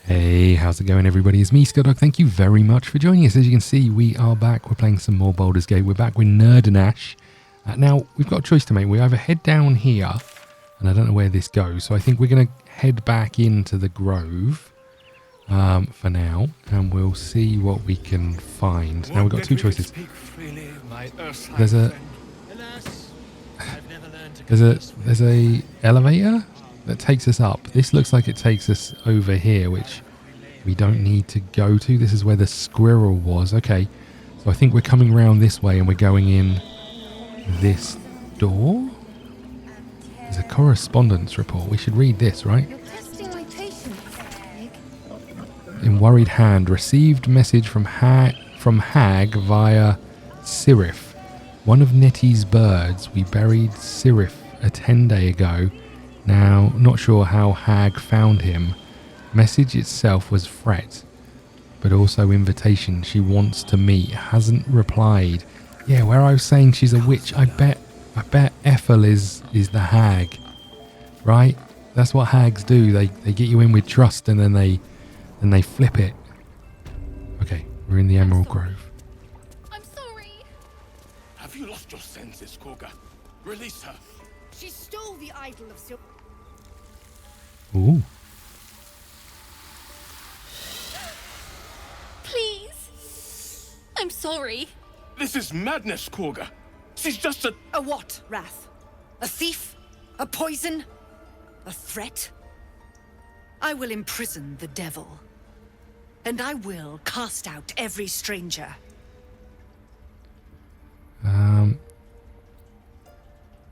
Hey, how's it going everybody? It's me, ScottDog. Thank you very much for joining us. As you can see, we are back. We're playing some more Baldur's Gate. We're back with Nerd and Ash. Now, we've got a choice to make. We either head down here, and I don't know where this goes, so I think we're going to head back into the grove for now, and we'll see what we can find. Now, we've got two choices. There's a elevator that takes us up. This looks like it takes us over here, which we don't need to go to. This is where the squirrel was. Okay, so I think we're coming round this way and we're going in this door. There's a correspondence report. We should read this, right? In worried hand, received message from Hag via Sirif. One of Nettie's birds. We buried Sirif a 10-day ago. Now, not sure how Hag found him. Message itself was threat, but also invitation. She wants to meet. Hasn't replied. Yeah, where I was saying she's a witch, I bet Ethel is the Hag, right? That's what hags do. They get you in with trust and then they flip it. Okay, we're in the Emerald Grove. I'm sorry. Have you lost your senses, Korga? Release her. She stole the idol of Sil. Ooh. Please. I'm sorry. This is madness, Korga. She's just a... A what, Wrath? A thief? A poison? A threat? I will imprison the devil. And I will cast out every stranger.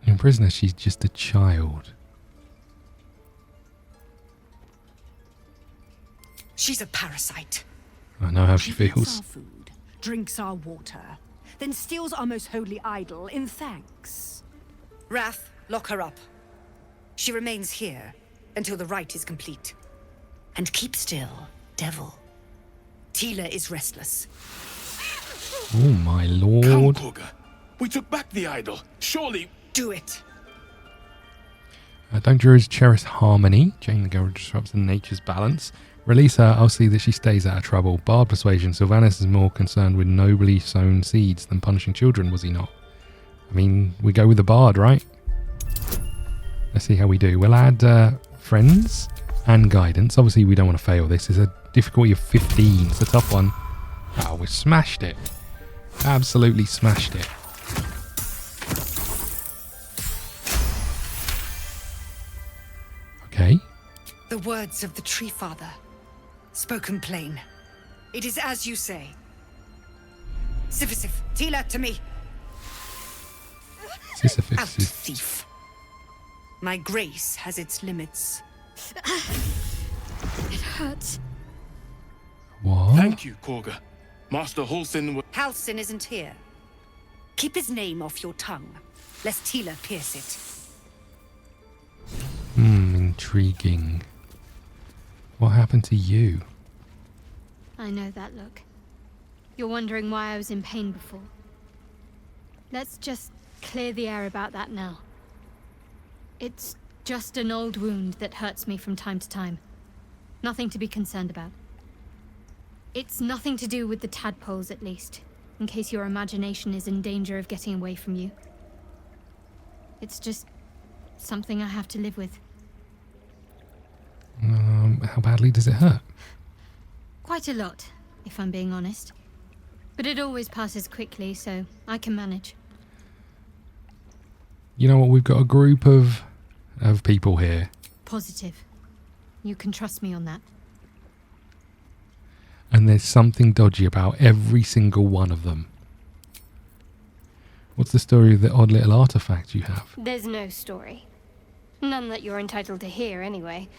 In prisoner, she's just a child. She's a parasite. I know how she Eats feels. our food, drinks our water, then steals our most holy idol in thanks. Wrath, lock her up. She remains here until the rite is complete. And keep still, devil. Tila is restless. Oh my Come, lord. Korga. We took back the idol. Surely... Do it. Don't druids cherish harmony? Jane the girl disrupts nature's balance. Release her, I'll see that she stays out of trouble. Bard persuasion. Sylvanus is more concerned with nobly sown seeds than punishing children, was he not? I mean, we go with the bard, right? Let's see how we do. We'll add friends and guidance. Obviously, we don't want to fail this. It's a difficulty of 15. It's a tough one. Oh, we smashed it. Absolutely smashed it. Okay. The words of the Tree Father, spoken plain. It is as you say. Sisyphus, Tila, to me. Out, Sisyphus is... thief. My grace has its limits. It hurts. What? Thank you, Korga. Master Halsin will... Halsin isn't here. Keep his name off your tongue, lest Tila pierce it. Intriguing. What happened to you? I know that look. You're wondering why I was in pain before. Let's just clear the air about that now. It's just an old wound that hurts me from time to time. Nothing to be concerned about. It's nothing to do with the tadpoles, at least, in case your imagination is in danger of getting away from you. It's just something I have to live with. How badly does it hurt? Quite a lot, if I'm being honest. But it always passes quickly, so I can manage. You know what? We've got a group of people here. Positive. You can trust me on that. And there's something dodgy about every single one of them. What's the story of the odd little artifact you have? There's no story. None that you're entitled to hear, anyway.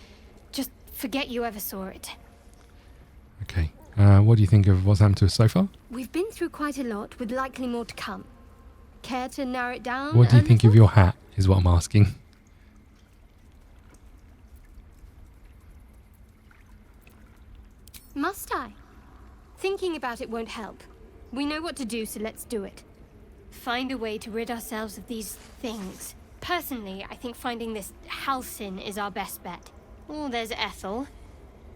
Just forget you ever saw it. Okay. What do you think of what's happened to us so far? We've been through quite a lot, with likely more to come. Care to narrow it down? What do you a think of little? your hat, is what I'm asking. Must I? Thinking about it won't help. We know what to do, so let's do it. Find a way to rid ourselves of these things. Personally, I think finding this Halsin is our best bet. Oh, there's Ethel.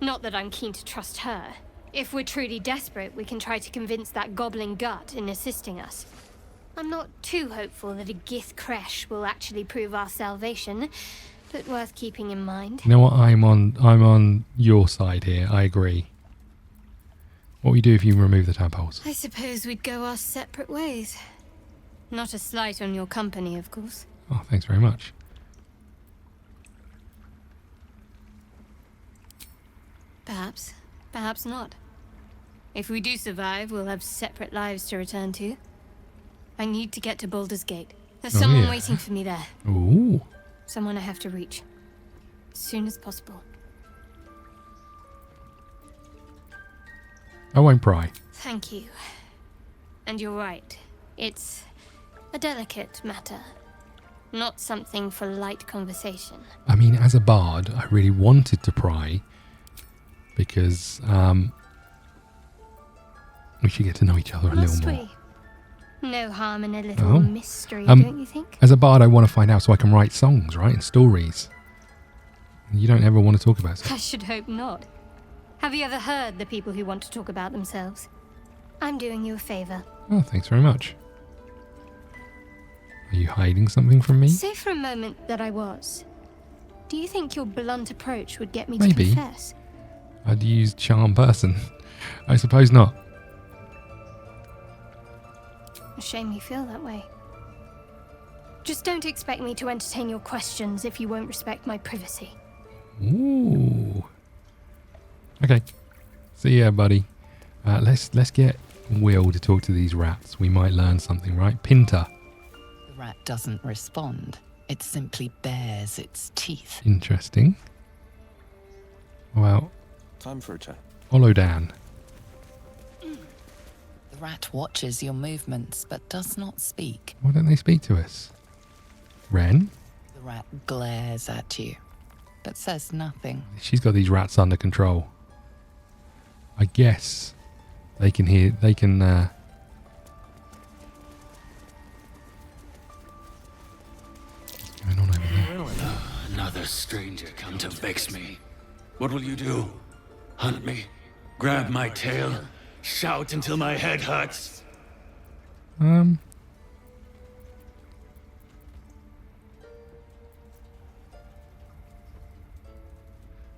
Not that I'm keen to trust her. If we're truly desperate, we can try to convince that goblin gut in assisting us. I'm not too hopeful that a Gith Kresh will actually prove our salvation, but worth keeping in mind. You know what? I'm on your side here. I agree. What we do if you remove the tadpoles? I suppose we'd go our separate ways. Not a slight on your company, of course. Oh, thanks very much. Perhaps. Perhaps not. If we do survive, we'll have separate lives to return to. I need to get to Baldur's Gate. There's someone yeah. waiting for me there. Ooh. Someone I have to reach. As soon as possible. I won't pry. Thank you. And you're right. It's a delicate matter. Not something for light conversation. I mean, as a bard, I really wanted to pry because we should get to know each other a Must little more. we? No harm in a little mystery, Um, don't you think? As a bard, I want to find out so I can write songs, right? And stories. You don't ever want to talk about stuff. I should hope not. Have you ever heard the people who want to talk about themselves? I'm doing you a favor. Oh, thanks very much. Are you hiding something from me? Say for a moment that I was. Do you think your blunt approach would get me Maybe. to confess? I'd use charm person. I suppose not. A shame you feel that way. Just don't expect me to entertain your questions if you won't respect my privacy. Ooh. Okay. See ya, buddy. Let's get Will to talk to these rats. We might learn something, right? Pinter. The rat doesn't respond. It simply bares its teeth. Interesting. Well, Time for a chat. Olodan. The rat watches your movements but does not speak. Why don't they speak to us? Ren? The rat glares at you but says nothing. She's got these rats under control. I guess they can hear. They can. What's going on over there? Another stranger come to vex me. What will you do? Hunt me? Grab my tail? Shout until my head hurts?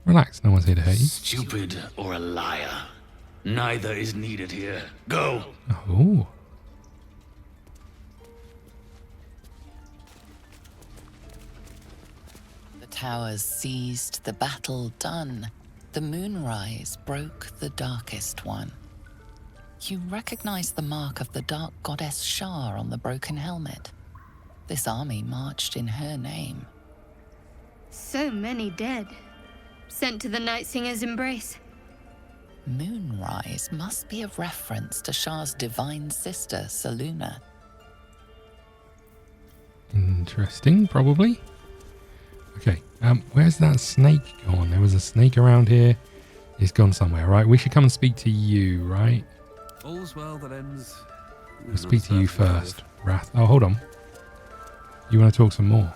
Relax. No one's here to hurt you. Stupid or a liar? Neither is needed here. Go! Oh. The towers seized, the battle done. The moonrise broke the darkest one. You recognize the mark of the dark goddess Shar on the broken helmet. This army marched in her name. So many dead. Sent to the Night Singer's embrace. Moonrise must be a reference to Shar's divine sister, Saluna. Interesting, probably. Okay, where's that snake gone? There was a snake around here. It's gone somewhere, right? We should come and speak to you, right? All's well that ends. We'll speak to you first. Wrath. Oh, hold on. You want to talk some more?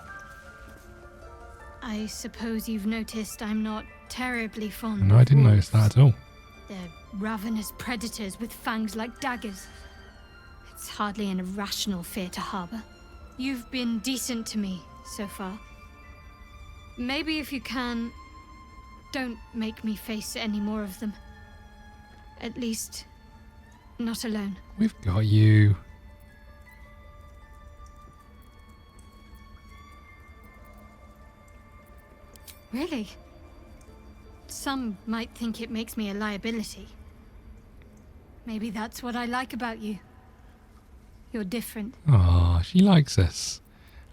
I suppose you've noticed I'm not terribly fond No, of I didn't notice wolves. that at all. They're ravenous predators with fangs like daggers. It's hardly an irrational fear to harbor. You've been decent to me so far. Maybe if you can, don't make me face any more of them. At least, not alone. We've got you. Really? Some might think it makes me a liability. Maybe that's what I like about you. You're different. Ah, she likes us.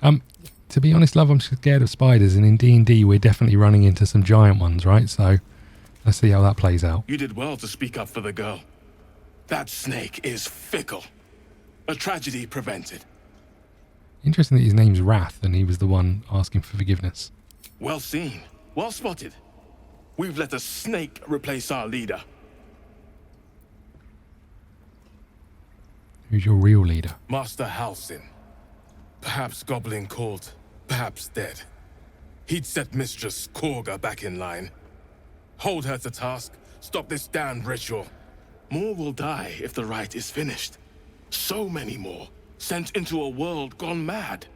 To be honest, love, I'm scared of spiders, and in D&D we're definitely running into some giant ones, right? So let's see how that plays out. You did well to speak up for the girl. That snake is fickle. A tragedy prevented. Interesting that his name's Wrath, and he was the one asking for forgiveness. Well seen. Well spotted. We've let a snake replace our leader. Who's your real leader? Master Halsin. Perhaps goblin called, perhaps dead. He'd set Mistress Korga back in line. Hold her to task. Stop this damned ritual. More will die if the rite is finished. So many more, sent into a world gone mad.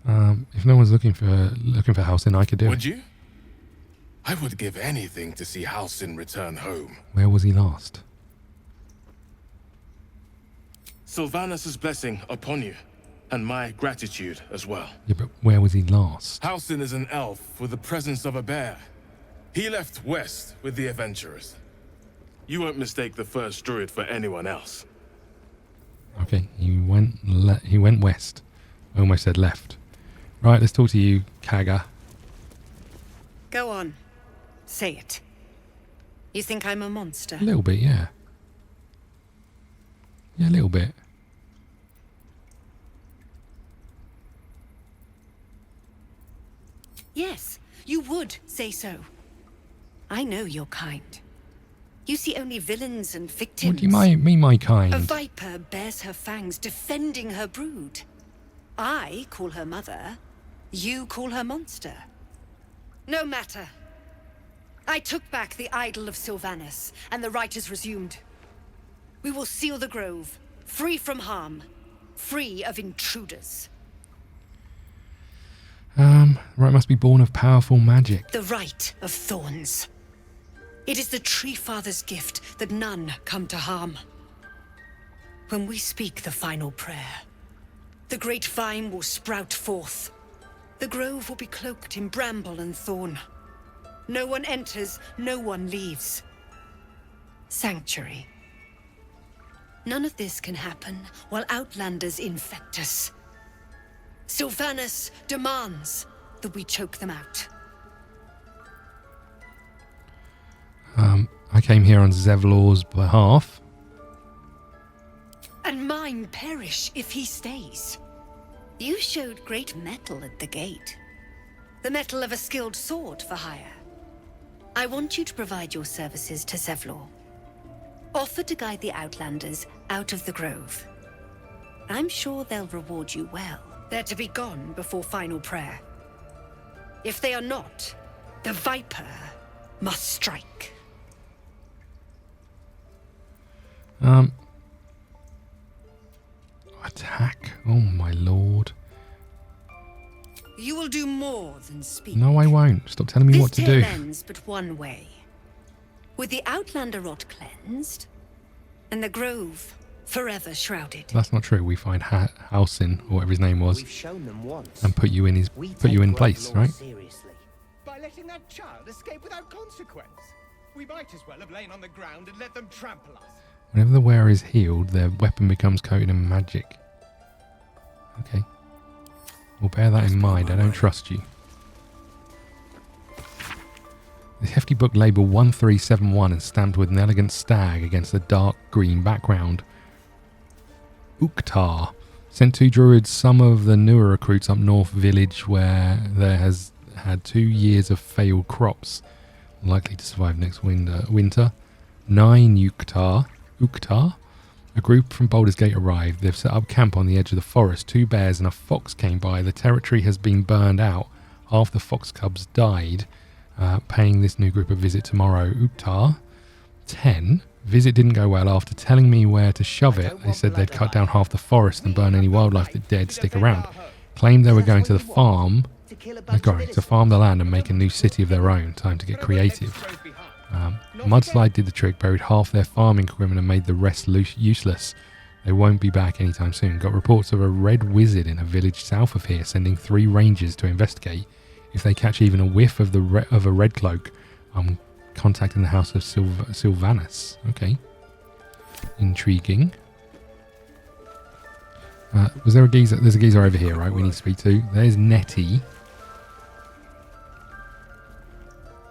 If no one's looking for Halsin, I could do it. Would you? I would give anything to see Halsin return home. Where was he last? Sylvanus' blessing upon you, and my gratitude as well. Yeah, but where was he last? Halsin is an elf with the presence of a bear. He left west with the adventurers. You won't mistake the first druid for anyone else. Okay, he went west. I almost said left. Right, let's talk to you, Kaga. Go on. Say it. You think I'm a monster? A little bit, yeah. Yeah, a little bit. Yes, you would say so. I know your kind. You see only villains and victims. What do you mean, my kind? A viper bears her fangs defending her brood. I call her mother. You call her monster. No matter. I took back the idol of Sylvanus, and the rite is resumed. We will seal the grove, free from harm, free of intruders. Right, must be born of powerful magic. The rite of thorns. It is the Tree Father's gift that none come to harm. When we speak the final prayer, the great vine will sprout forth. The grove will be cloaked in bramble and thorn. No one enters, no one leaves. Sanctuary. None of this can happen while Outlanders infect us. Sylvanus demands that we choke them out. I came here on Zevlor's behalf. And mine perish if he stays. You showed great mettle at the gate. The mettle of a skilled sword for hire. I want you to provide your services to Zevlor. Offer to guide the Outlanders out of the grove. I'm sure they'll reward you well. They're to be gone before final prayer. If they are not, the Viper must strike. Attack? Oh my lord. You will do more than speak. No, I won't. Stop telling me what to do. This tale ends but one way. With the Outlander rot cleansed, and the grove forever shrouded. That's not true. We find Halsin, or whatever his name was, We've shown them once. and put you in place, right? Seriously. By letting that child escape without consequence. We might as well have lain on the ground and let them trample us. Whenever the wearer is healed, their weapon becomes coated in magic. Okay. We'll bear that in mind. I don't trust you. This hefty book labelled 1371 and stamped with an elegant stag against a dark green background. Uktar. Sent 2 druids, some of the newer recruits up north village where there has had 2 years of failed crops. Likely to survive next winter. 9 Uktar. A group from Baldur's Gate arrived. They've set up camp on the edge of the forest. 2 bears and a fox came by. The territory has been burned out. Half the fox cubs died. Paying this new group a visit tomorrow. Uktar. 10. Visit didn't go well. After telling me where to shove it, they said they'd cut down half the forest and burn any wildlife that dared stick around. Claimed they were going to the farm. To farm the land and make a new city of their own. Time to get creative. Mudslide did the trick, buried half their farming equipment and made the rest useless. They won't be back anytime soon. Got reports of a red wizard in a village south of here, sending 3 rangers to investigate. If they catch even a whiff of a red cloak, I'm contacting the house of Sylvanus. Okay. Intriguing. Was there a geezer? There's a geezer over here, right? We need to speak to. There's Nettie.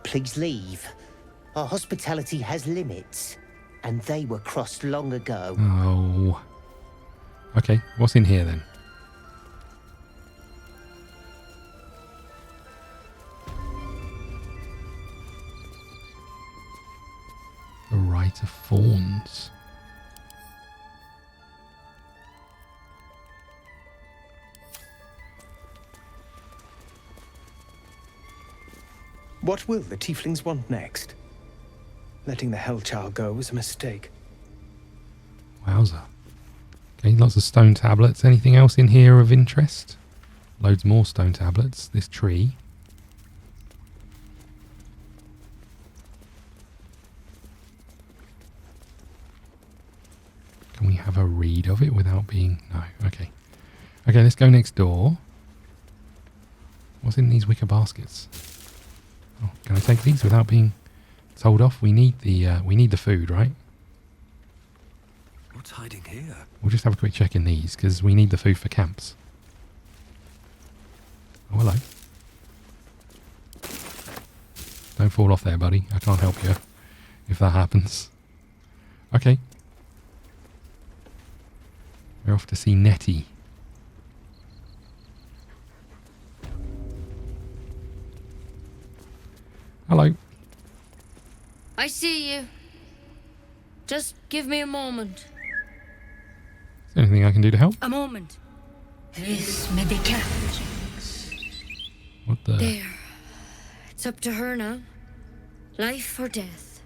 Please leave. Our hospitality has limits, and they were crossed long ago. Oh. Okay, what's in here then? The Rite of Thorns. What will the tieflings want next? Letting the Hellchild go was a mistake. Wowza. Okay, lots of stone tablets. Anything else in here of interest? Loads more stone tablets. This tree. Can we have a read of it without being... No, okay. Okay, let's go next door. What's in these wicker baskets? Oh, can I take these without being told off? We need the food, right? What's hiding here? We'll just have a quick check in these, because we need the food for camps. Oh, hello. Don't fall off there, buddy. I can't help you if that happens. Okay. We're off to see Nettie. Hello. I see you. Just give me a moment. Is there anything I can do to help? A moment. This may be cat. What the... There. It's up to her now. Life or death.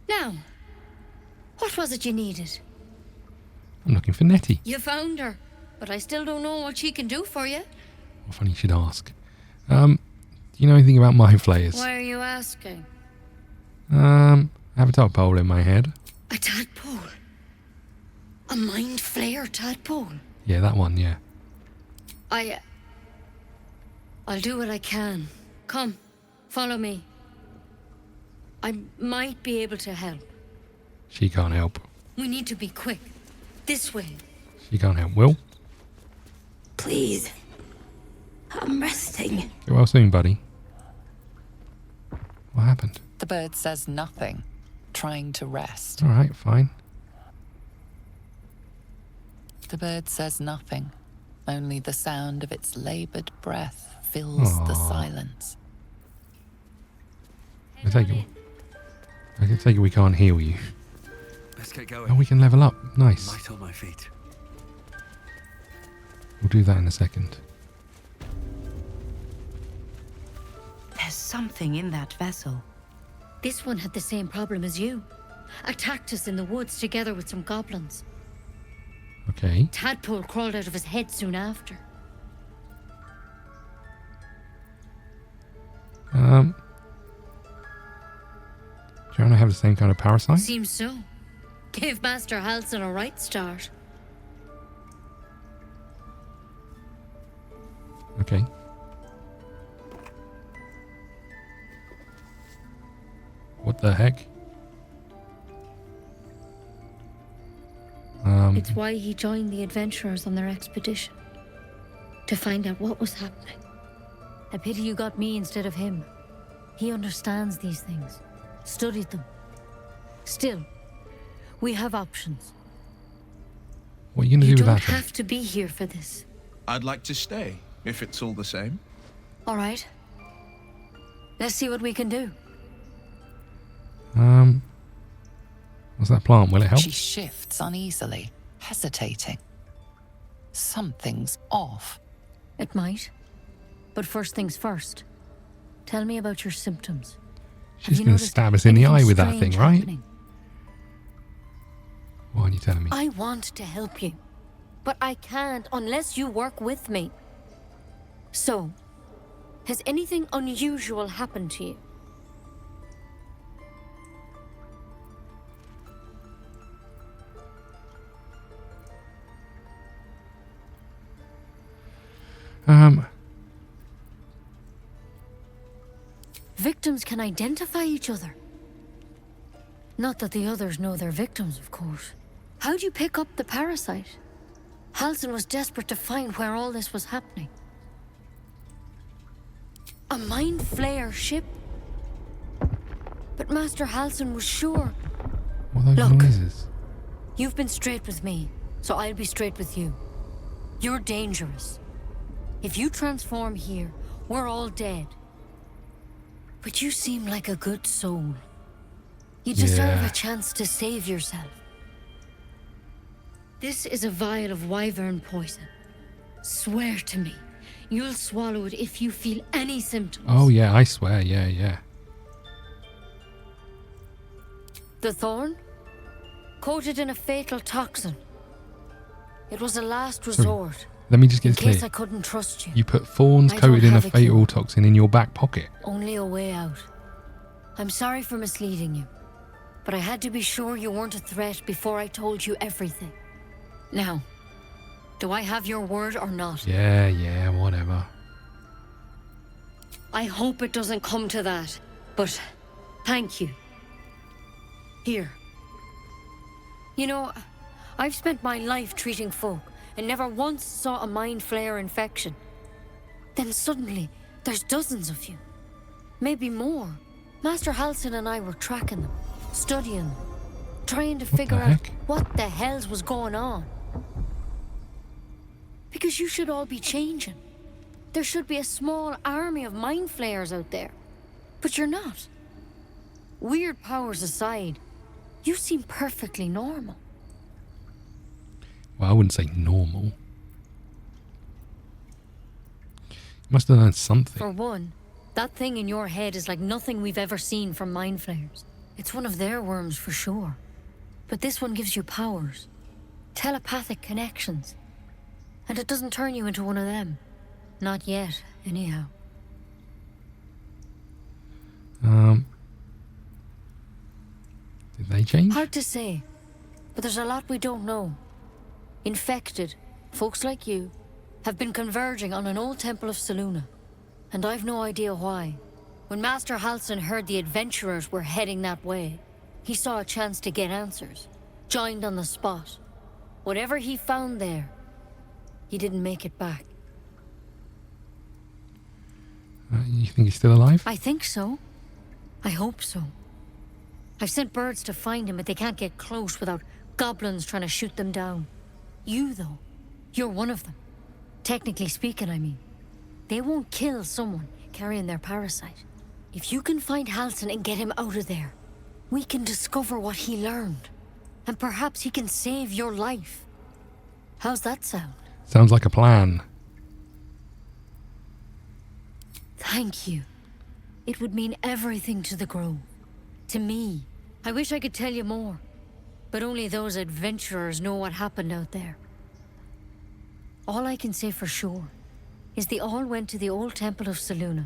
Now, what was it you needed? I'm looking for Nettie. You found her, but I still don't know what she can do for you. Well, funny you should ask. Do you know anything about mind flayers? Why are you asking? I have a tadpole in my head. A tadpole? A mind flayer tadpole? Yeah, that one, yeah. I'll do what I can. Come, follow me. I might be able to help. She can't help. We need to be quick. This way. She can't help. Will? Please. I'm resting. Get well soon, buddy. What happened? The bird says nothing, trying to rest. Alright, fine. The bird says nothing. Only the sound of its labored breath fills the silence. I take it we can't heal you. Let's get going. Oh, we can level up. Nice. Light on my feet. We'll do that in a second. There's something in that vessel. This one had the same problem as you. Attacked us in the woods together with some goblins. Okay. Tadpole crawled out of his head soon after. Do you want to have the same kind of parasite? Seems so. Gave Master Halsin a right start. Okay. What the heck? It's why he joined the adventurers on their expedition. To find out what was happening. A pity you got me instead of him. He understands these things. Studied them. Still, we have options. What are you going to do with that? You don't have to be here for this. I'd like to stay, if it's all the same. All right. Let's see what we can do. What's that plant? Will it help? She shifts uneasily, hesitating. Something's off. It might. But first things first. Tell me about your symptoms. She's going to stab us in the eye with that thing, right? Happening? Why are you telling me? I want to help you. But I can't unless you work with me. So, has anything unusual happened to you? Victims can identify each other. Not that the others know they're victims, of course. How'd you pick up the parasite? Halsin was desperate to find where all this was happening. A mind flayer ship? But Master Halsin was sure. What are those noises? You've been straight with me, so I'll be straight with you. You're dangerous. If you transform here, we're all dead. But you seem like a good soul. You deserve a chance to save yourself. This is a vial of wyvern poison. Swear to me, You'll swallow it if you feel any symptoms. Oh yeah, I swear, yeah. The thorn? Coated in a fatal toxin. It was a last resort. Let me just get in clear. case I couldn't trust you. You put thorns I coated don't in a have a fatal cure. toxin in your back pocket. Only a way out. I'm sorry for misleading you, but I had to be sure you weren't a threat before I told you everything. Now, do I have your word or not? Yeah, whatever. I hope it doesn't come to that, but thank you. Here. You know, I've spent my life treating folk and never once saw a mind flayer infection. Then suddenly, there's dozens of you. Maybe more. Master Halsin and I were tracking them, studying them, trying to figure out what the hells was going on. Because you should all be changing. There should be a small army of mind flayers out there. But you're not. Weird powers aside, you seem perfectly normal. Well, I wouldn't say normal. You must have learned something. For one, that thing in your head is like nothing we've ever seen from mind flayers. It's one of their worms for sure. But this one gives you powers. Telepathic connections. And it doesn't turn you into one of them. Not yet, anyhow. Did they change? Hard to say, but there's a lot we don't know. Infected, folks like you, have been converging on an old temple of Selûne, and I've no idea why. When Master Halsin heard the adventurers were heading that way, he saw a chance to get answers, joined on the spot. Whatever he found there, he didn't make it back. You think he's still alive? I think so. I hope so. I've sent birds to find him, but they can't get close without goblins trying to shoot them down. You, though, you're one of them. Technically speaking, I mean. They won't kill someone carrying their parasite. If you can find Halsin and get him out of there, we can discover what he learned. And perhaps he can save your life. How's that sound? Sounds like a plan. Thank you. It would mean everything to the Grove. To me. I wish I could tell you more. But only those adventurers know what happened out there. All I can say for sure is they all went to the old temple of Selûne.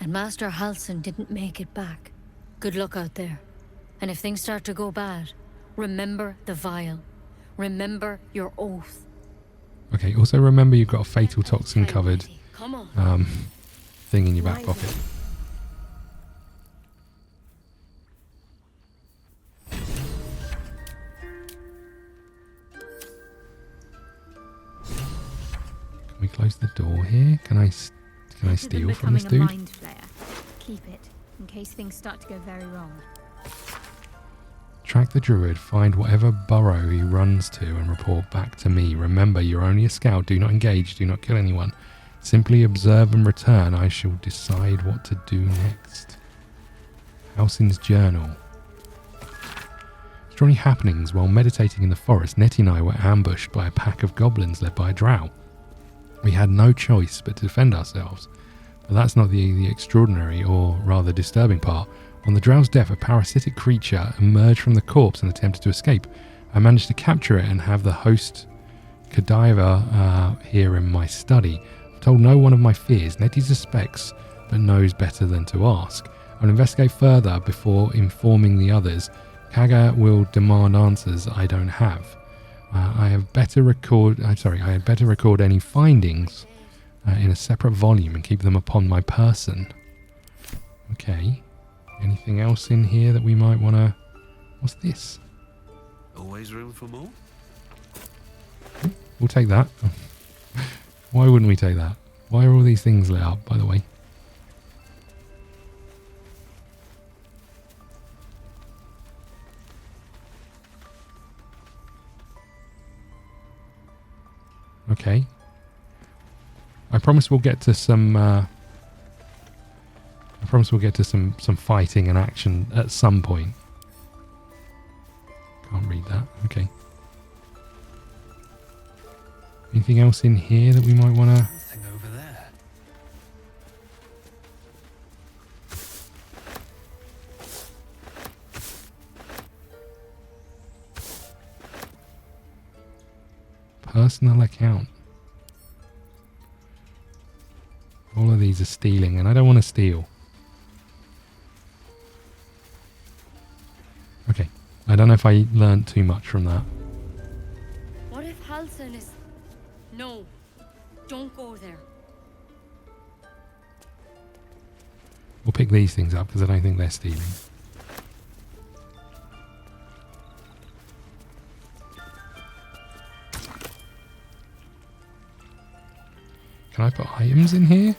And Master Halsin didn't make it back. Good luck out there. And if things start to go bad, remember the vial. Remember your oath. Okay, also remember you've got a fatal toxin covered Come on. thing in your back pocket. Can we close the door here? Can I steal from this dude? Mind flayer. Keep it in case things start to go very wrong. Track the druid, find whatever burrow he runs to and report back to me. Remember, you're only a scout. Do not engage. Do not kill anyone. Simply observe and return. I shall decide what to do next. Halsin's journal. After any happenings, while meditating in the forest, Nettie and I were ambushed by a pack of goblins led by a drow. We had no choice but to defend ourselves. But that's not the extraordinary, or rather disturbing part. On the drow's death, a parasitic creature emerged from the corpse and attempted to escape. I managed to capture it and have the host cadaver here in my study. I've told no one of my fears. Nettie suspects, but knows better than to ask. I'll investigate further before informing the others. Kaga will demand answers I don't have. I had better record any findings in a separate volume and keep them upon my person. Okay. Anything else in here that we might want to... What's this? Always room for more? We'll take that. Why wouldn't we take that? Why are all these things lit up, by the way? Okay. I promise we'll get to some... I promise we'll get to some fighting and action at some point. Can't read that. Okay. Anything else in here that we might want to... Nothing over there. Personal account. All of these are stealing, and I don't want to steal. Okay. I don't know if I learned too much from that. What if Halson is... No. Don't go there. We'll pick these things up because I don't think they're stealing. Can I put items in here?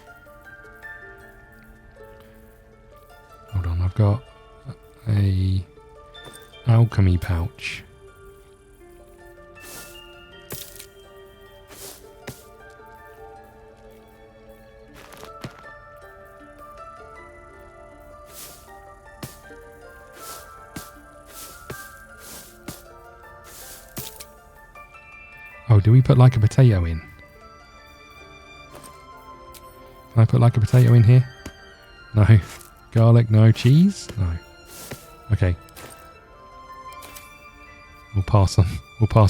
Hold on, I've got a alchemy pouch. Oh, do we put like a potato in? Can I put like a potato in here? No. Garlic, no. Cheese? No. Okay. We'll pass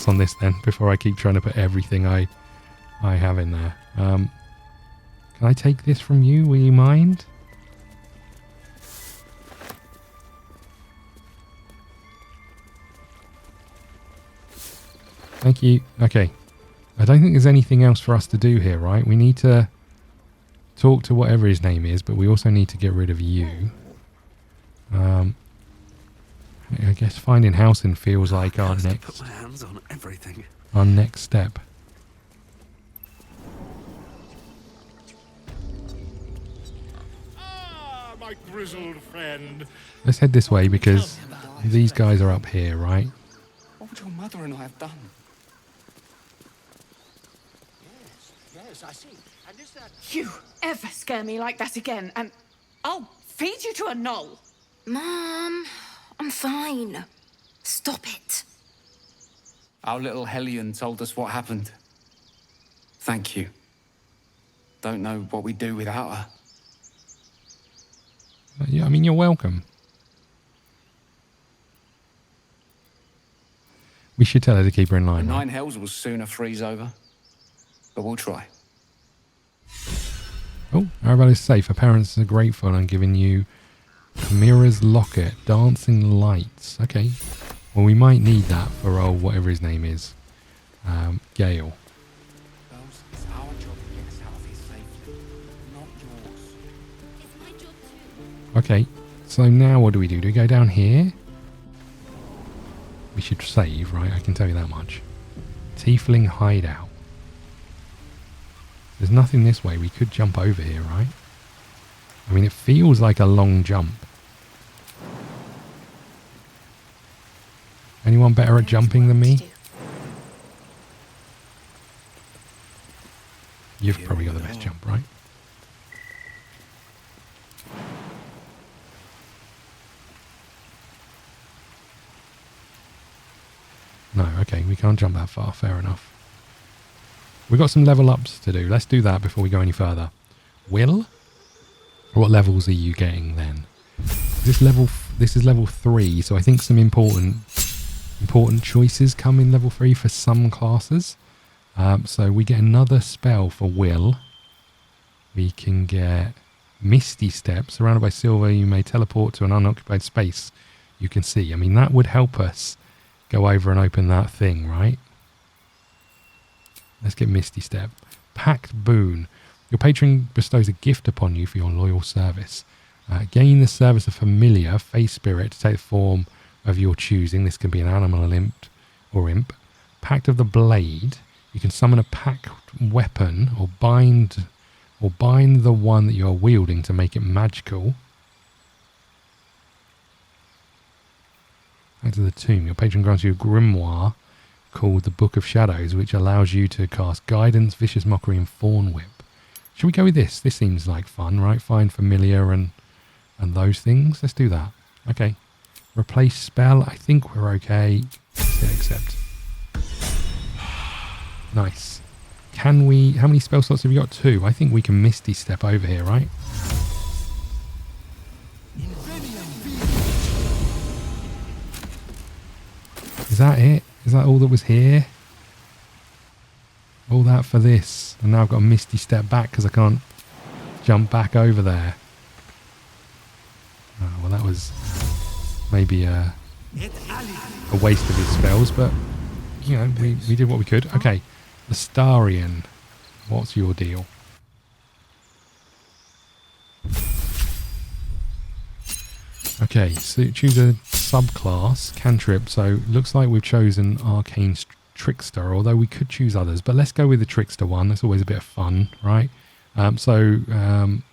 on this then before I keep trying to put everything I have in there. Can I take this from you? Will you mind? Thank you. Okay. I don't think there's anything else for us to do here, right? We need to talk to whatever his name is, but we also need to get rid of you. I guess finding Halson feels like our next... Put my hands on everything. Our next step. Ah, my grizzled friend. Let's head this way because these guys are up here, right? What would your mother and I have done? Yes, I see. And is that... You ever scare me like that again, and I'll feed you to a knoll. Mom, I'm fine. Stop it. Our little Hellion told us what happened. Thank you. Don't know what we'd do without her. Yeah, I mean, you're welcome. We should tell her to keep her in line. The Right? Nine Hells will sooner freeze over. But we'll try. Oh, Arabella's safe. Her parents are grateful and giving you Chimera's locket, dancing lights. Okay. Well, we might need that for old whatever his name is. Gale. It's our job to get us out of here safely, not yours. It's my job too. Okay. So now what do? Do we go down here? We should save, right? I can tell you that much. Tiefling hideout. There's nothing this way. We could jump over here, right? I mean, it feels like a long jump. Anyone better at jumping than me? You've probably got the best jump, right? No, okay, we can't jump that far. Fair enough. We've got some level ups to do. Let's do that before we go any further. Will? What levels are you getting then? This is level 3, so I think some important choices come in level 3 for some classes. So we get another spell for Will. We can get Misty Step. Surrounded by silver, you may teleport to an unoccupied space you can see. I mean, that would help us go over and open that thing, right? Let's get Misty Step. Pact Boon. Your patron bestows a gift upon you for your loyal service. Gain the service of familiar face spirit to take the form of your choosing. This can be an animal, an imp, or imp. Pact of the Blade. You can summon a pact weapon or bind the one that you are wielding to make it magical. Pact of the Tomb. Your patron grants you a grimoire called the Book of Shadows, which allows you to cast Guidance, Vicious Mockery, and Fawn Whip. Should we go with this? This seems like fun, right? Find familiar and those things. Let's do that. Okay. Replace spell. I think we're okay. Let's hit accept. Nice. Can we... How many spell slots have we got? 2. I think we can Misty Step over here, right? Is that it? Is that all that was here? All that for this. And now I've got a misty step back because I can't jump back over there. Oh, well, that was maybe a waste of his spells, but, you know, we did what we could. Okay, Astarion, what's your deal? Okay, so choose a subclass, cantrip. So looks like we've chosen Arcane Trickster, although we could choose others, but let's go with the Trickster one. That's always a bit of fun, right? Arcane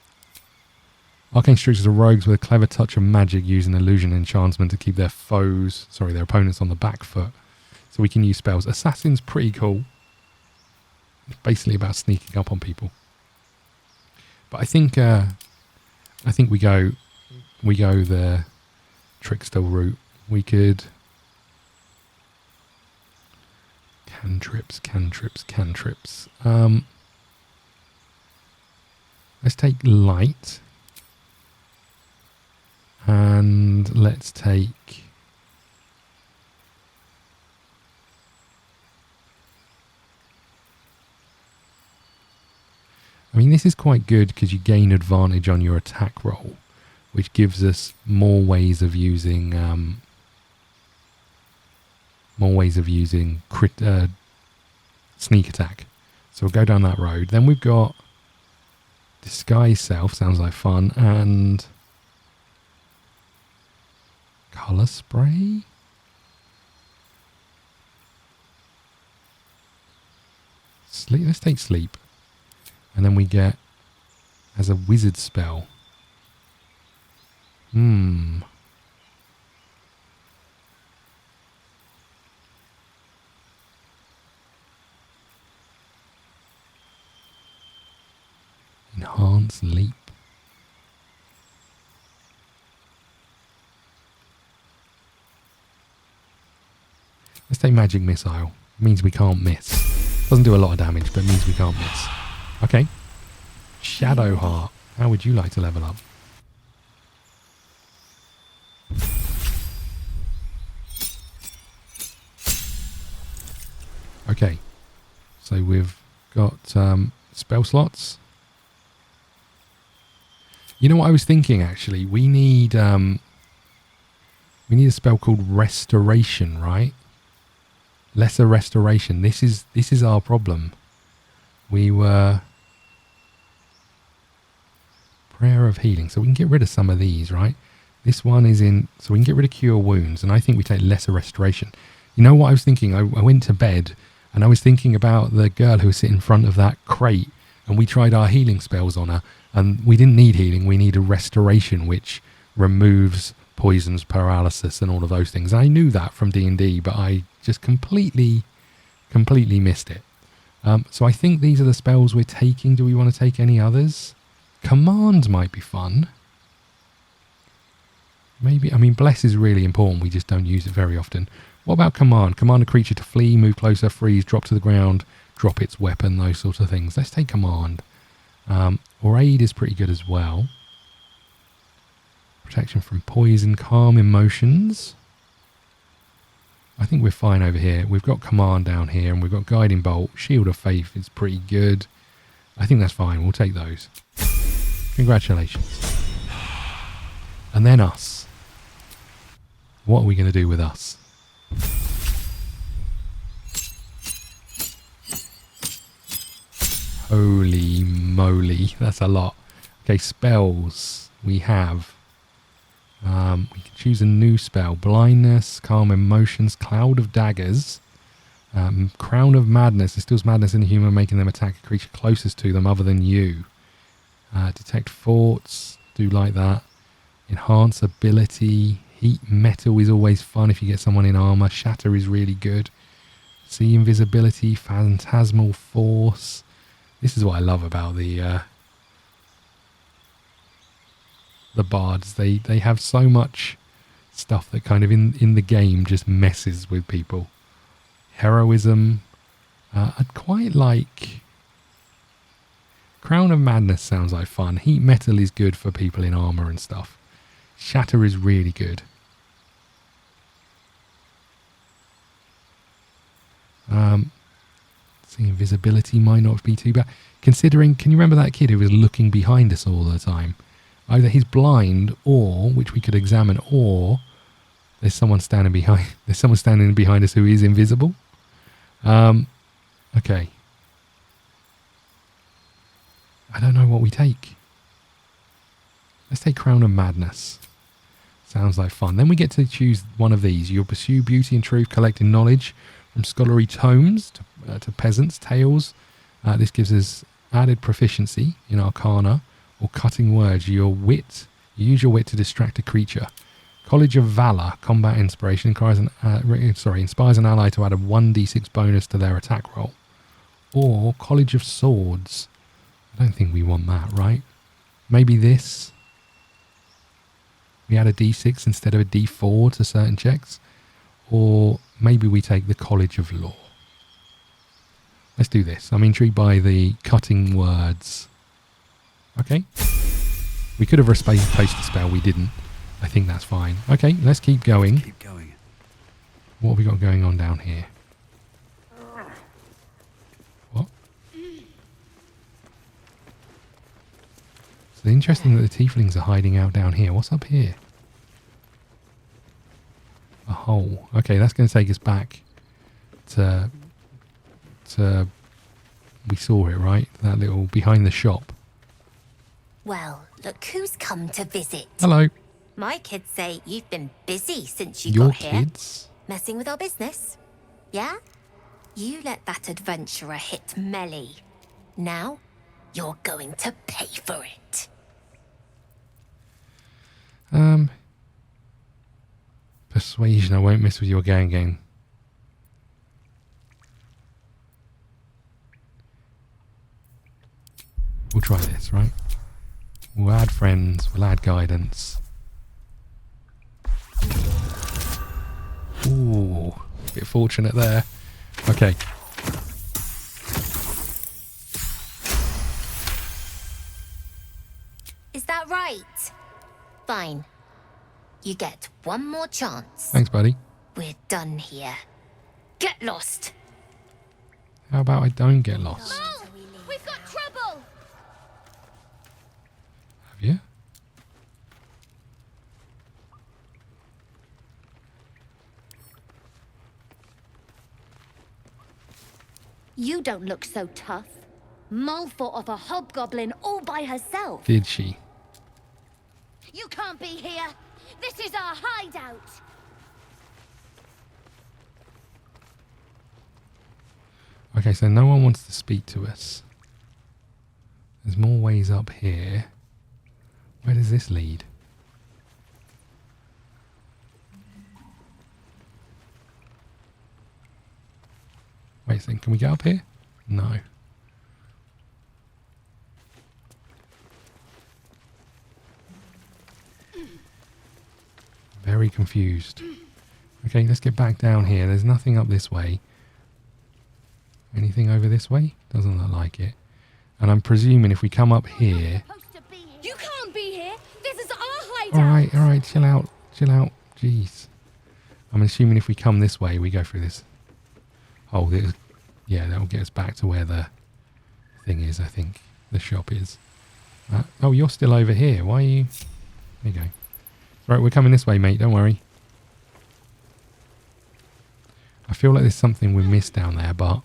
Tricksters are rogues with a clever touch of magic using illusion and enchantment to keep their their opponents on the back foot. So we can use spells. Assassin's pretty cool. It's basically about sneaking up on people. But I think we go the Trickster route. We could cantrips. Let's take light. And let's take I mean, this is quite good because you gain advantage on your attack roll, which gives us more ways of using sneak attack. So we'll go down that road. Then we've got disguise self, sounds like fun, and colour spray. Sleep. Let's take sleep, and then we get as a wizard spell. Enhance leap. Let's take magic missile. Means we can't miss. Doesn't do a lot of damage, but means we can't miss. Okay. Shadow Heart. How would you like to level up? Okay. So we've got spell slots. You know what I was thinking, actually? We need a spell called Restoration, right? Lesser Restoration. This is our problem. We were Prayer of Healing. So we can get rid of some of these, right? This one is in... So we can get rid of Cure Wounds. And I think we take Lesser Restoration. You know what I was thinking? I went to bed and I was thinking about the girl who was sitting in front of that crate. And we tried our healing spells on her. And we didn't need healing. We needed Restoration, which removes poisons, paralysis, and all of those things. I knew that from D&D, but I just completely missed it. So I think these are the spells we're taking. Do we want to take any others? Command might be fun. Maybe. I mean, Bless is really important. We just don't use it very often. What about Command? Command a creature to flee, move closer, freeze, drop to the ground, drop its weapon, those sorts of things. Let's take Command. Or Aid is pretty good as well. Protection from poison, calm emotions. I think we're fine over here. We've got Command down here, and we've got Guiding Bolt. Shield of Faith is pretty good. I think that's fine. We'll take those. Congratulations. And then us. What are we going to do with us? Holy moly. That's a lot. Okay, spells. We have... we can choose a new spell. Blindness, Calm Emotions, Cloud of Daggers, Crown of Madness. Instills madness in a human, making them attack a creature closest to them other than you. Detect Thoughts. Do like that. Enhance Ability. Heat Metal is always fun if you get someone in armor. Shatter is really good. See Invisibility. Phantasmal Force. This is what I love about the bards. They have so much stuff that kind of in the game just messes with people. Heroism. I'd quite like... Crown of Madness sounds like fun. Heat Metal is good for people in armor and stuff. Shatter is really good. So invisibility might not be too bad. Considering, can you remember that kid who was looking behind us all the time? Either he's blind, or, which we could examine, or there's someone standing behind. There's someone standing behind us who is invisible. Okay. I don't know what we take. Let's take Crown of Madness. Sounds like fun. Then we get to choose one of these. You'll pursue beauty and truth, collecting knowledge from scholarly tomes to peasants' tales. This gives us added proficiency in Arcana or cutting words. Your wit. You use your wit to distract a creature. College of Valor, combat inspiration, inspires an ally to add a 1d6 bonus to their attack roll. Or College of Swords. I don't think we want that, right? Maybe this. We add a d6 instead of a d4 to certain checks. Or maybe we take the College of Law. Let's do this. I'm intrigued by the cutting words. Okay. We could have replaced the spell. We didn't. I think that's fine. Okay, let's keep going. Keep going. What have we got going on down here? What? So interesting that the tieflings are hiding out down here. What's up here? A hole. Okay, that's going to take us back to we saw it, right? That little behind the shop. Well, look who's come to visit. Hello. My kids say you've been busy since you Your got here. kids? Messing with our business. Yeah? You let that adventurer hit Melly. Now, you're going to pay for it. Persuasion. I won't mess with your gang. We'll try this, right? We'll add friends. We'll add guidance. Ooh, bit fortunate there. Okay. Is that right? Fine. You get one more chance. Thanks, buddy. We're done here. Get lost. How about I don't get lost? Oh, we've got trouble. Have you? You don't look so tough. Mull fought off a hobgoblin all by herself. Did she? You can't be here. This is our hideout. Okay, so no one wants to speak to us. There's more ways up here. Where does this lead? Wait a second, can we get up here? No. Very confused. Okay, let's get back down here. There's nothing up this way. Anything over this way? Doesn't look like it. And I'm presuming if we come up here... You can't be here. This is our hideout. Alright, chill out. Jeez. I'm assuming if we come this way, we go through this. Oh, yeah, that'll get us back to where the thing is, I think. The shop is. Oh, you're still over here. Why are you... There you go. Right, we're coming this way, mate. Don't worry. I feel like there's something we've missed down there, but...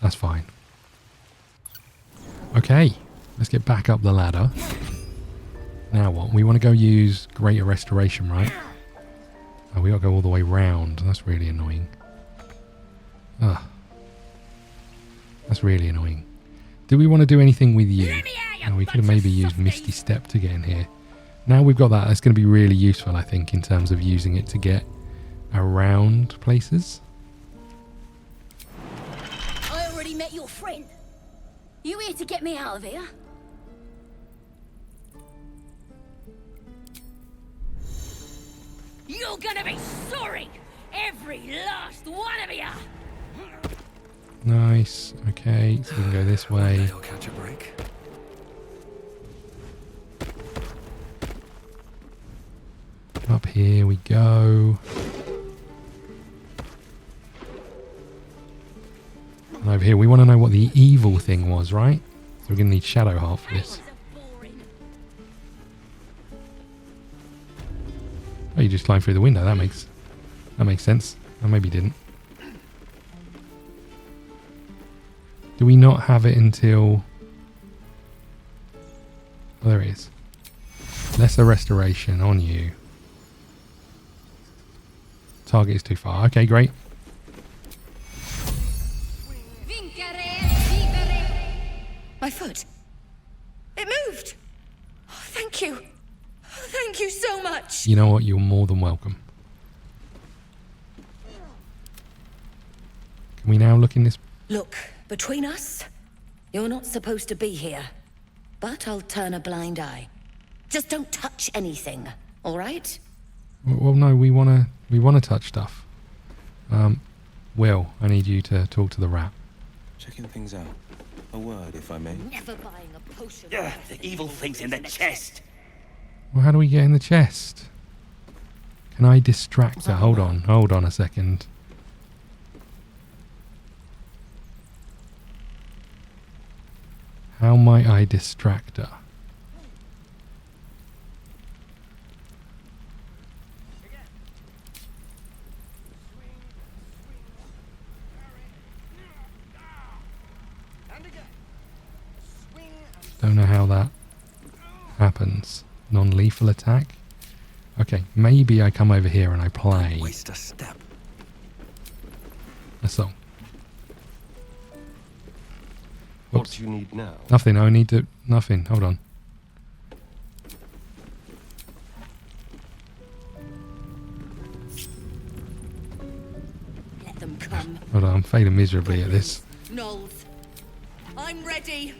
That's fine. Okay, let's get back up the ladder. Now what? We want to go use Greater Restoration, right? Oh, we got to go all the way round. That's really annoying. Ugh. That's really annoying. Do we want to do anything with you? And we could have maybe used Misty Step to get in here. Now we've got that, that's going to be really useful, I think, in terms of using it to get around places. I already met your friend. You here to get me out of here? You're gonna be sorry! Every last one of you! Nice. Okay, so we can go this way. I'll catch a break. Up here we go. And over here, we want to know what the evil thing was, right? So we're going to need Shadow Heart for this. Oh, you just climbed through the window. That makes sense. Or maybe didn't. Do we not have it until... Oh, there it is. Lesser restoration on you. Target is too far. Okay, great. My foot. It moved. Oh, thank you. Oh, thank you so much. You know what? You're more than welcome. Can we now look in this? Look, between us, you're not supposed to be here. But I'll turn a blind eye. Just don't touch anything, all right? Well, no, we wanna touch stuff. Will, I need you to talk to the rat. Checking things out. A word, if I may. Never buying a potion. The evil thing's in the chest. Well, how do we get in the chest? Can I distract her? Hold on a second. How might I distract her? Don't know how that happens. Non-lethal attack? Okay, maybe I come over here and I play Waste a step. a song. What do you need now? Nothing, I need to... Nothing, hold on. Let them come. Hold on, I'm failing miserably at this. Knowles, I'm ready.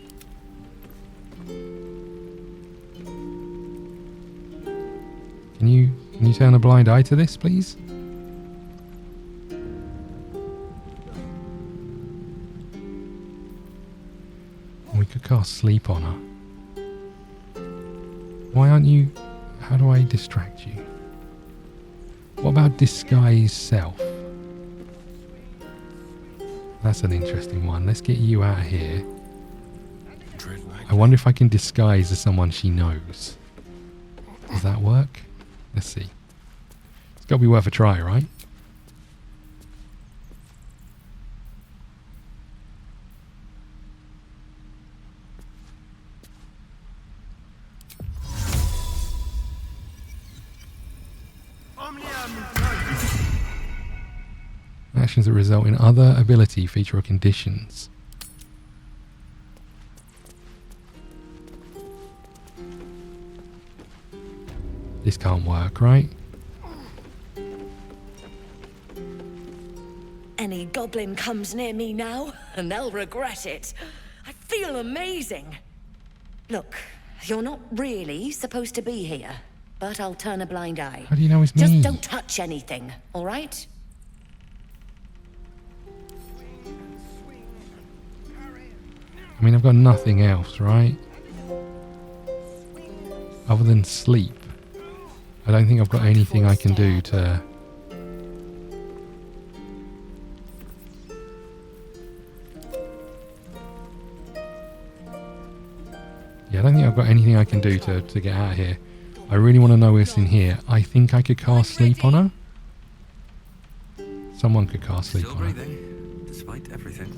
Can you turn a blind eye to this, please? We could cast sleep on her. Why aren't you... How do I distract you? What about disguise self? That's an interesting one. Let's get you out of here. I wonder if I can disguise as someone she knows. Does that work? Let's see. It's got to be worth a try, right? Actions that result in other ability, feature, or conditions. This can't work, right? Any goblin comes near me now, and they'll regret it. I feel amazing. Look, you're not really supposed to be here, but I'll turn a blind eye. How do you know it's me? Just don't touch anything, all right? I mean, I've got nothing else, right? Other than sleep. I don't think I've got anything I can do to... Yeah, I don't think I've got anything I can do to get out of here. I really want to know what's in here. I think I could cast sleep on her. Someone could cast sleep on her. Still breathing, despite everything.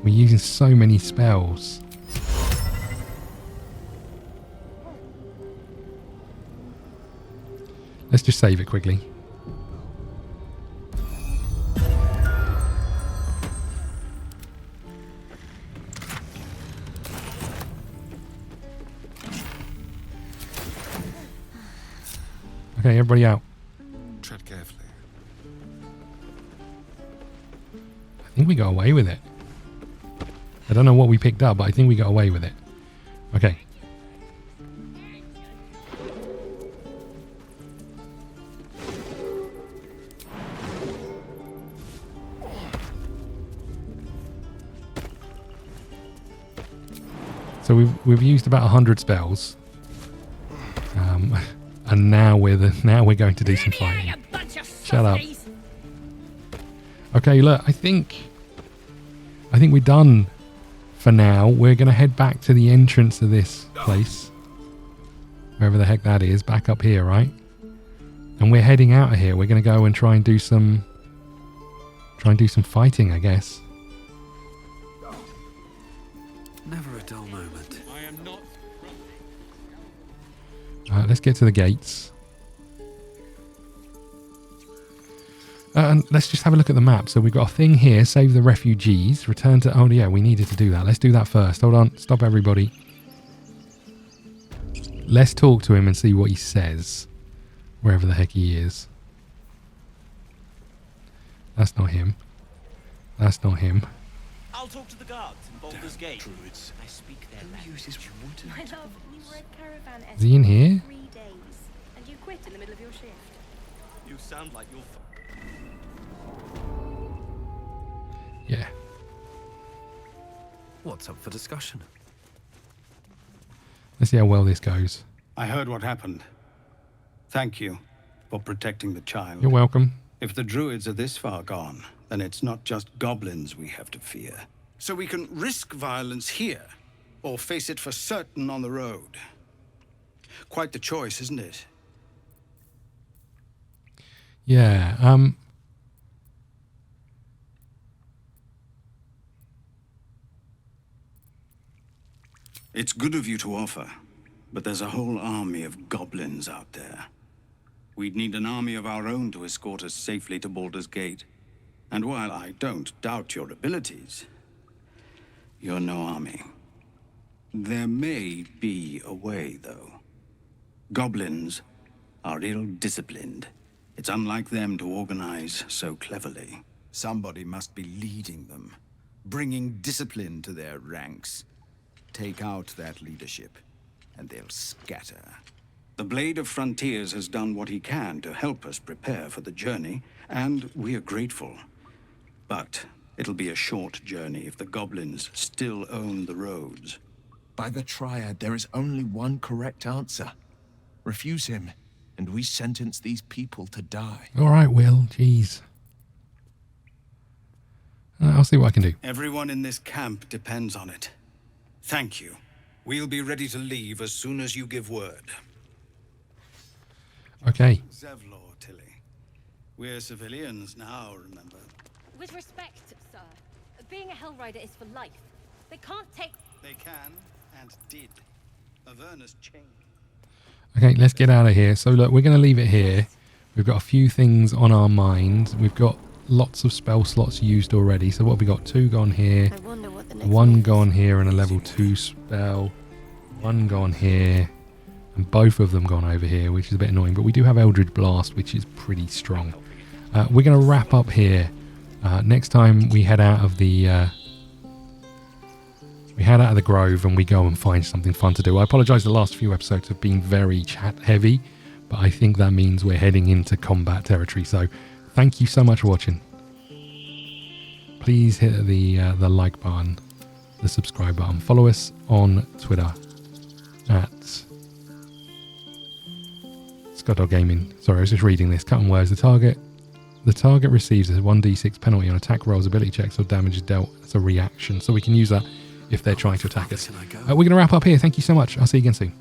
We're using so many spells. Let's just save it quickly. Okay, everybody out. Tread carefully. I think we got away with it. I don't know what we picked up, but I think we got away with it. Okay. So we've used about 100 spells, and now we're going to do some fighting. Shut up. Okay, look, I think we're done for now. We're going to head back to the entrance of this place. Wherever the heck that is, back up here, right? And we're heading out of here. We're going to go and try and do some fighting, I guess. Never a dull moment. I am not. Let's get to the gates. And let's just have a look at the map. So we've got a thing here, save the refugees, return to... Oh, yeah, we needed to do that. Let's do that first. Hold on. Stop, everybody. Let's talk to him and see what he says. Wherever the heck he is. That's not him. That's not him. I'll talk to the guards in Baldur's Gate. Druids. I speak their language. My love, you were a caravan Is he in here? 3 days, and you quit in the middle of your shift. You sound like you're... Yeah. What's up for discussion? Let's see how well this goes. I heard what happened. Thank you for protecting the child. You're welcome. If the druids are this far gone, then it's not just goblins we have to fear. So we can risk violence here, or face it for certain on the road. Quite the choice, isn't it? Yeah, It's good of you to offer, but there's a whole army of goblins out there. We'd need an army of our own to escort us safely to Baldur's Gate. And while I don't doubt your abilities, you're no army. There may be a way, though. Goblins are ill-disciplined. It's unlike them to organize so cleverly. Somebody must be leading them, bringing discipline to their ranks. Take out that leadership, and they'll scatter. The Blade of Frontiers has done what he can to help us prepare for the journey, and we are grateful. But it'll be a short journey if the goblins still own the roads. By the Triad, there is only one correct answer. Refuse him, and we sentence these people to die. all right, Will. Jeez. I'll see what I can do. Everyone in this camp depends on it. Thank you. We'll be ready to leave as soon as you give word. Okay. Zevlor, Tilly. We're civilians now, remember? With respect, sir, being a Hellrider is for life. They can't take... They can, and did. Avernus changed. Okay, let's get out of here. So look, we're going to leave it here. We've got a few things on our mind. We've got lots of spell slots used already. So what have we got? 2 gone here. 1 gone here and a level 2 spell. 1 gone here. And both of them gone over here, which is a bit annoying. But we do have Eldritch Blast, which is pretty strong. We're going to wrap up here. Next time we head out of the... We head out of the Grove and we go and find something fun to do. I apologise, the last few episodes have been very chat heavy, but I think that means we're heading into combat territory. So thank you so much for watching. Please hit the like button, the subscribe button. Follow us on Twitter at ScottDogGaming. Sorry, I was just reading this. Cut and words. The target receives a 1d6 penalty on attack rolls, ability checks, or damage dealt as a reaction. So we can use that if they're trying to attack us. We're going to wrap up here. Thank you so much. I'll see you again soon.